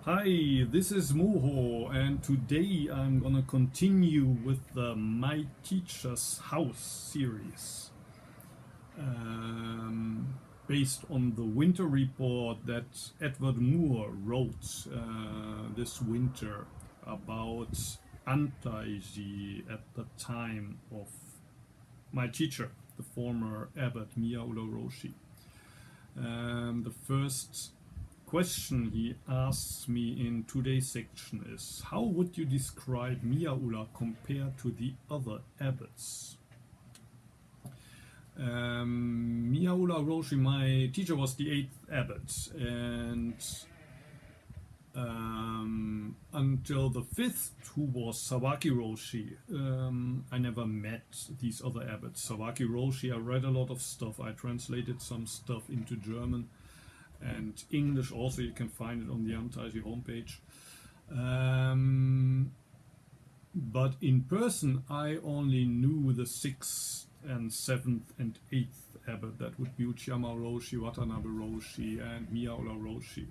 Hi, this is Muho, and today I'm gonna continue with the My Teacher's House series, based on the winter report that Edward Moore wrote this winter about Antaiji at the time of my teacher, the former abbot Miola Roshi. The first question he asks me in today's section is, how would you describe Miola compared to the other abbots? Miola Roshi, my teacher, was the 8th abbot, and until the 5th, who was Sawaki Roshi, I never met these other abbots. Sawaki Roshi, I read a lot of stuff. I translated some stuff into German and English also. You can find it on the Antaiji homepage. But in person, I only knew the 6th and 7th and 8th abbot. That would be Uchiyama Roshi, Watanabe Roshi, and Miola Roshi.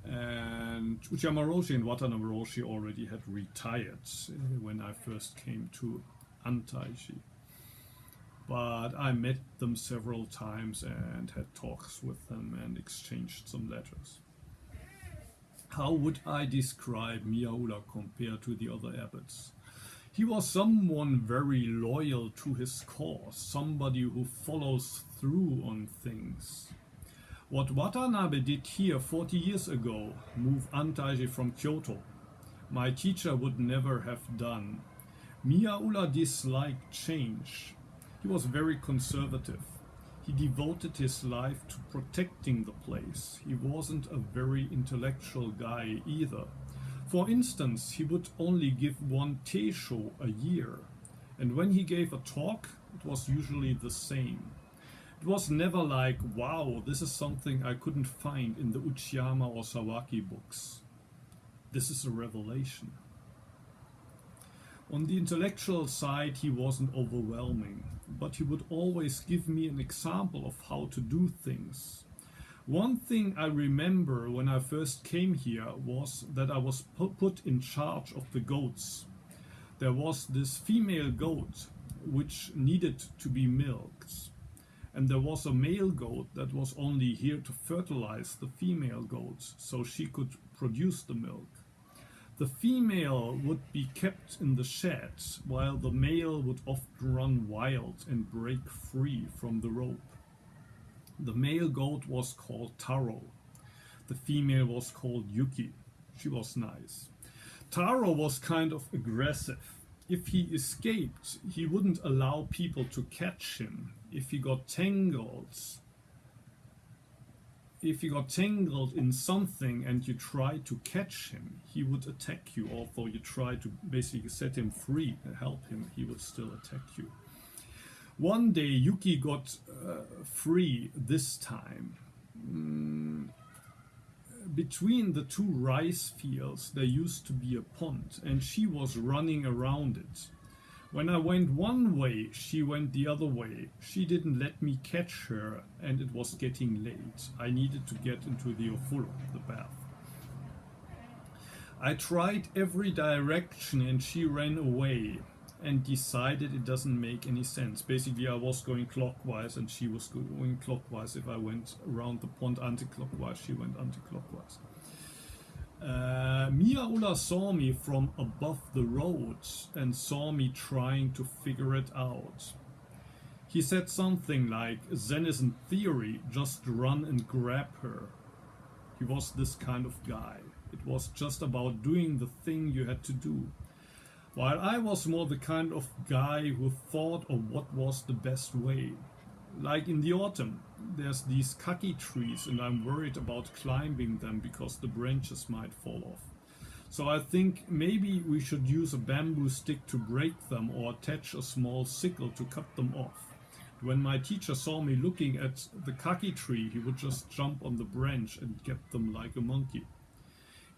And Uchiyama Roshi and Watanabe Roshi already had retired when I first came to Antaiji. But I met them several times and had talks with them and exchanged some letters. How would I describe Miola compared to the other abbots? He was someone very loyal to his cause, somebody who follows through on things. What Watanabe did here 40 years ago, move Antaiji from Kyoto, my teacher would never have done. Miola disliked change. He was very conservative. He devoted his life to protecting the place. He wasn't a very intellectual guy either. For instance, he would only give one teisho a year, and when he gave a talk, it was usually the same. It was never like, wow, this is something I couldn't find in the Uchiyama or Sawaki books. This is a revelation. On the intellectual side, he wasn't overwhelming, but he would always give me an example of how to do things. One thing I remember when I first came here was that I was put in charge of the goats. There was this female goat which needed to be milked, and there was a male goat that was only here to fertilize the female goats so she could produce the milk. The female would be kept in the shed, while the male would often run wild and break free from the rope. The male goat was called Taro. The female was called Yuki. She was nice. Taro was kind of aggressive. If he escaped, he wouldn't allow people to catch him. If he got tangled in something and you tried to catch him, he would attack you. Although you tried to basically set him free and help him, he would still attack you. One day Yuki got free this time. Between the two rice fields there used to be a pond, and she was running around it. When I went one way, she went the other way. She didn't let me catch her, and it was getting late. I needed to get into the ofuro, the bath. I tried every direction and she ran away and decided it doesn't make any sense. Basically, I was going clockwise and she was going clockwise. If I went around the pond anti-clockwise, she went anti-clockwise. Miola saw me from above the road and saw me trying to figure it out. He said something like, Zen isn't theory, just run and grab her. He was this kind of guy. It was just about doing the thing you had to do. While I was more the kind of guy who thought of what was the best way. Like in the autumn, there's these kaki trees and I'm worried about climbing them because the branches might fall off. So I think maybe we should use a bamboo stick to break them or attach a small sickle to cut them off. When my teacher saw me looking at the kaki tree, he would just jump on the branch and get them like a monkey.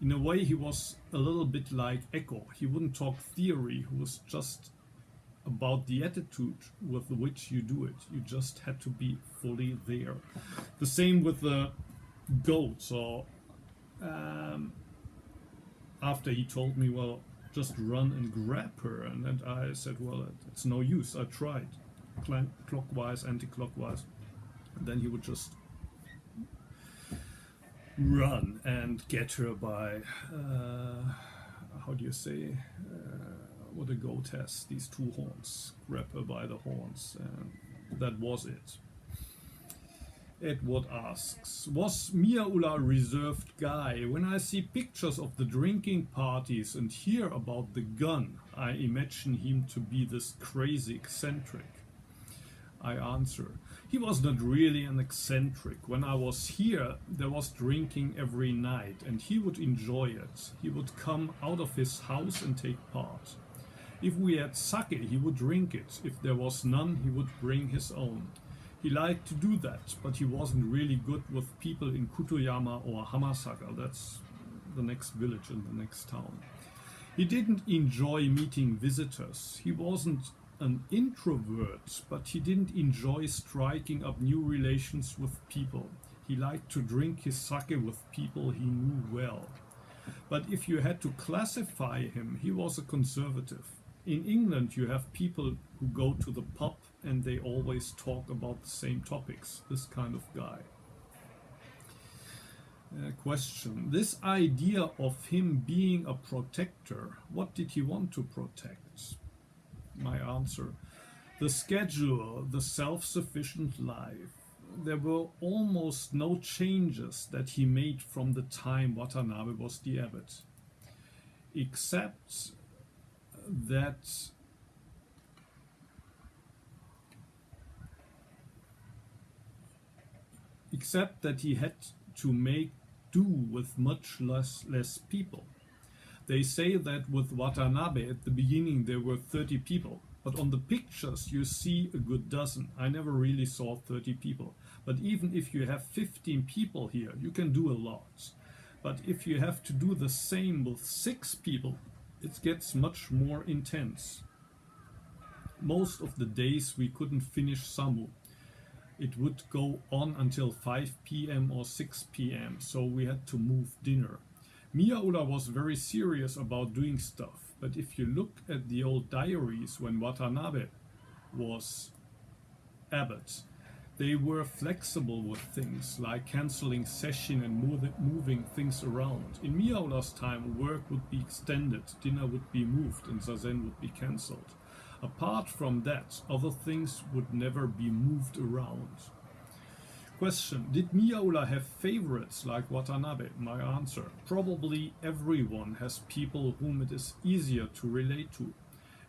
In a way, he was a little bit like Echo. He wouldn't talk theory, he was just about the attitude with which you do it. You just had to be fully there. The same with the goats. So after he told me, well, just run and grab her. And then I said, well, it's no use. I tried clockwise, anti-clockwise. And then he would just run and get her by, how do you say, what a goat has, these two horns. Grab her by the horns. And that was it. Edward asks, was Miola a reserved guy? When I see pictures of the drinking parties and hear about the gun, I imagine him to be this crazy eccentric. I answer, he was not really an eccentric. When I was here, there was drinking every night, and he would enjoy it. He would come out of his house and take part. If we had sake, he would drink it. If there was none, he would bring his own. He liked to do that, but he wasn't really good with people in Kutoyama or Hamasaka. That's the next village in the next town. He didn't enjoy meeting visitors. He wasn't an introvert, but he didn't enjoy striking up new relations with people. He liked to drink his sake with people he knew well. But if you had to classify him, he was a conservative. In England, you have people who go to the pub and they always talk about the same topics. This kind of guy. Question. This idea of him being a protector, what did he want to protect? My answer. The schedule, the self-sufficient life. There were almost no changes that he made from the time Watanabe was the abbot. Except that he had to make do with much less people. They say that with Watanabe at the beginning there were 30 people, but on the pictures you see a good dozen. I never really saw 30 people, but even if you have 15 people here, you can do a lot. But if you have to do the same with 6 people, it gets much more intense. Most of the days we couldn't finish Samu. It would go on until 5 p.m. or 6 p.m., so we had to move dinner. Miola was very serious about doing stuff, but if you look at the old diaries when Watanabe was abbot, they were flexible with things like cancelling session and moving things around. In Miola's time, work would be extended, dinner would be moved, and zazen would be cancelled. Apart from that, other things would never be moved around. Question. Did Miola have favorites like Watanabe? My answer. Probably everyone has people whom it is easier to relate to.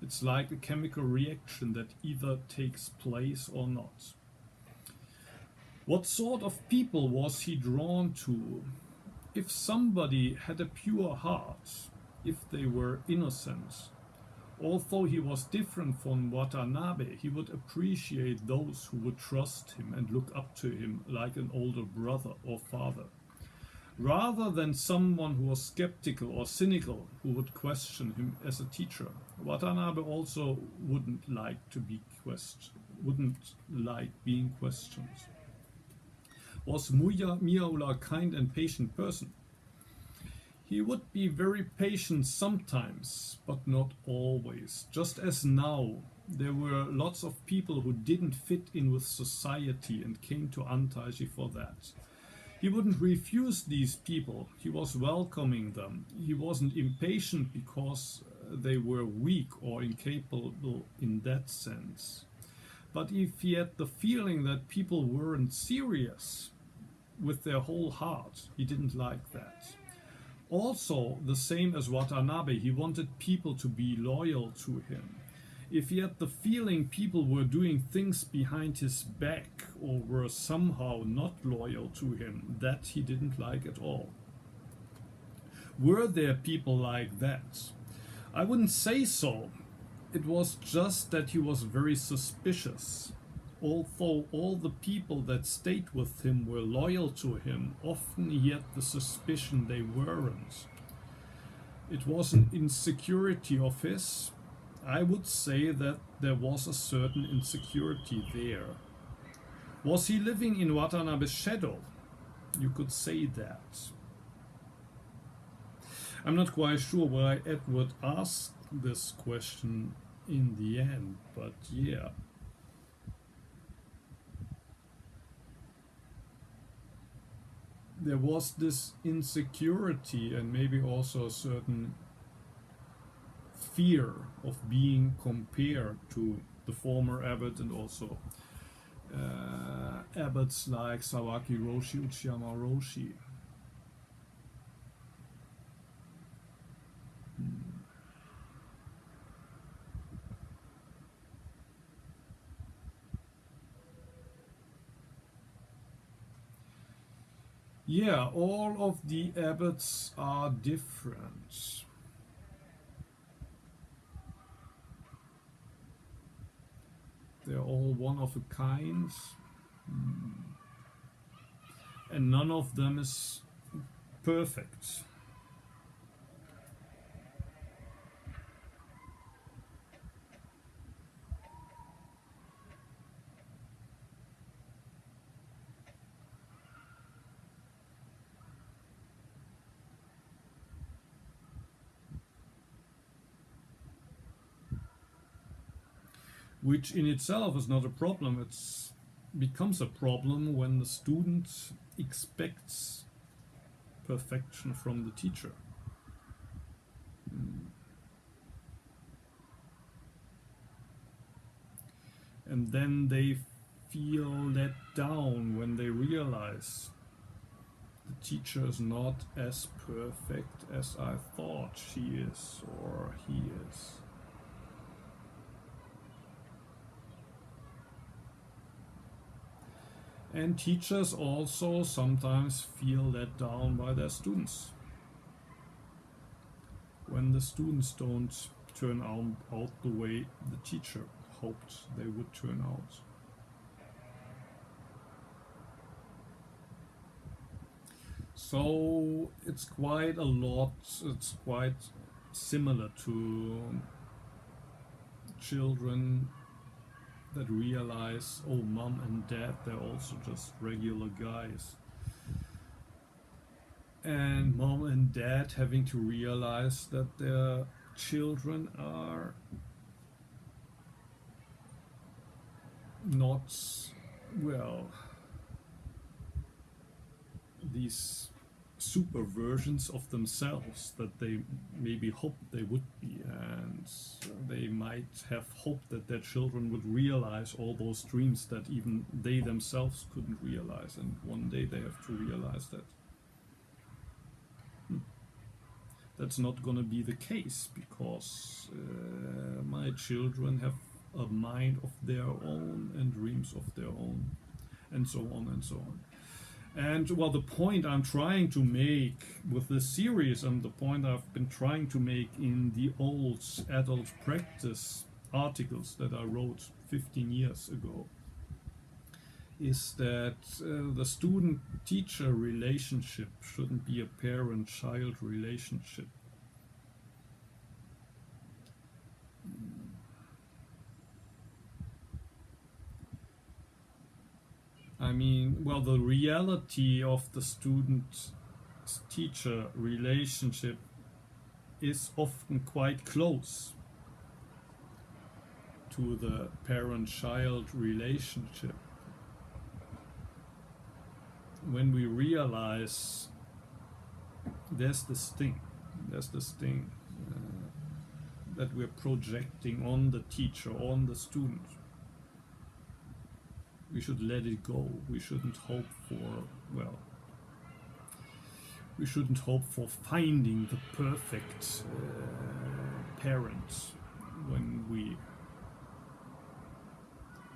It's like a chemical reaction that either takes place or not. What sort of people was he drawn to? If somebody had a pure heart, if they were innocent, although he was different from Watanabe, he would appreciate those who would trust him and look up to him like an older brother or father, rather than someone who was skeptical or cynical who would question him as a teacher. Watanabe also wouldn't like being questioned. Was Miola a kind and patient person? He would be very patient sometimes, but not always. Just as now, there were lots of people who didn't fit in with society and came to Antaiji for that. He wouldn't refuse these people. He was welcoming them. He wasn't impatient because they were weak or incapable in that sense. But if he had the feeling that people weren't serious with their whole heart, he didn't like that. Also, the same as Watanabe, he wanted people to be loyal to him. If he had the feeling people were doing things behind his back or were somehow not loyal to him, that he didn't like at all. Were there people like that? I wouldn't say so. It was just that he was very suspicious. Although all the people that stayed with him were loyal to him, often he had the suspicion they weren't. It was an insecurity of his. I would say that there was a certain insecurity there. Was he living in Watanabe's shadow? You could say that. I'm not quite sure why Edward asked this question in the end, but yeah. There was this insecurity and maybe also a certain fear of being compared to the former abbot and also abbots like Sawaki Roshi, Uchiyama Roshi. Yeah, all of the abbots are different. They're all one of a kind, and none of them is perfect. Which in itself is not a problem. It becomes a problem when the student expects perfection from the teacher. And then they feel let down when they realize the teacher is not as perfect as I thought she is or he is. And teachers also sometimes feel let down by their students. When the students don't turn out the way the teacher hoped they would turn out. So it's quite a lot, it's quite similar to children that realize, oh, mom and dad, they're also just regular guys. And mom and dad having to realize that their children are not, well, these super versions of themselves that they maybe hoped they would be, and they might have hoped that their children would realize all those dreams that even they themselves couldn't realize, and one day they have to realize that that's not going to be the case, because my children have a mind of their own and dreams of their own, and so on and so on. And well, the point I'm trying to make with this series, and the point I've been trying to make in the old adult practice articles that I wrote 15 years ago, is that the student-teacher relationship shouldn't be a parent-child relationship. I mean, well, the reality of the student-teacher relationship is often quite close to the parent-child relationship. When we realize there's this thing that we're projecting on the teacher, on the student, we should let it go. We shouldn't hope for, well, we shouldn't hope for finding the perfect parent when we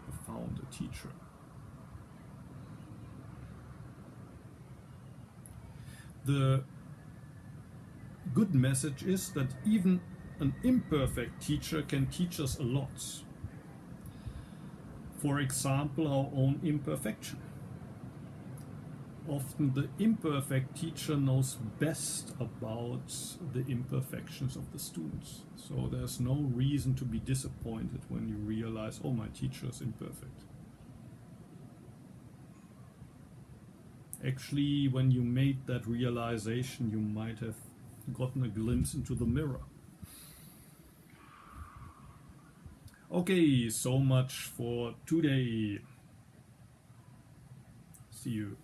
have found a teacher. The good message is that even an imperfect teacher can teach us a lot. For example, our own imperfection. Often the imperfect teacher knows best about the imperfections of the students. So there's no reason to be disappointed when you realize, oh, my teacher is imperfect. Actually, when you made that realization, you might have gotten a glimpse into the mirror. Okay, so much for today. See you.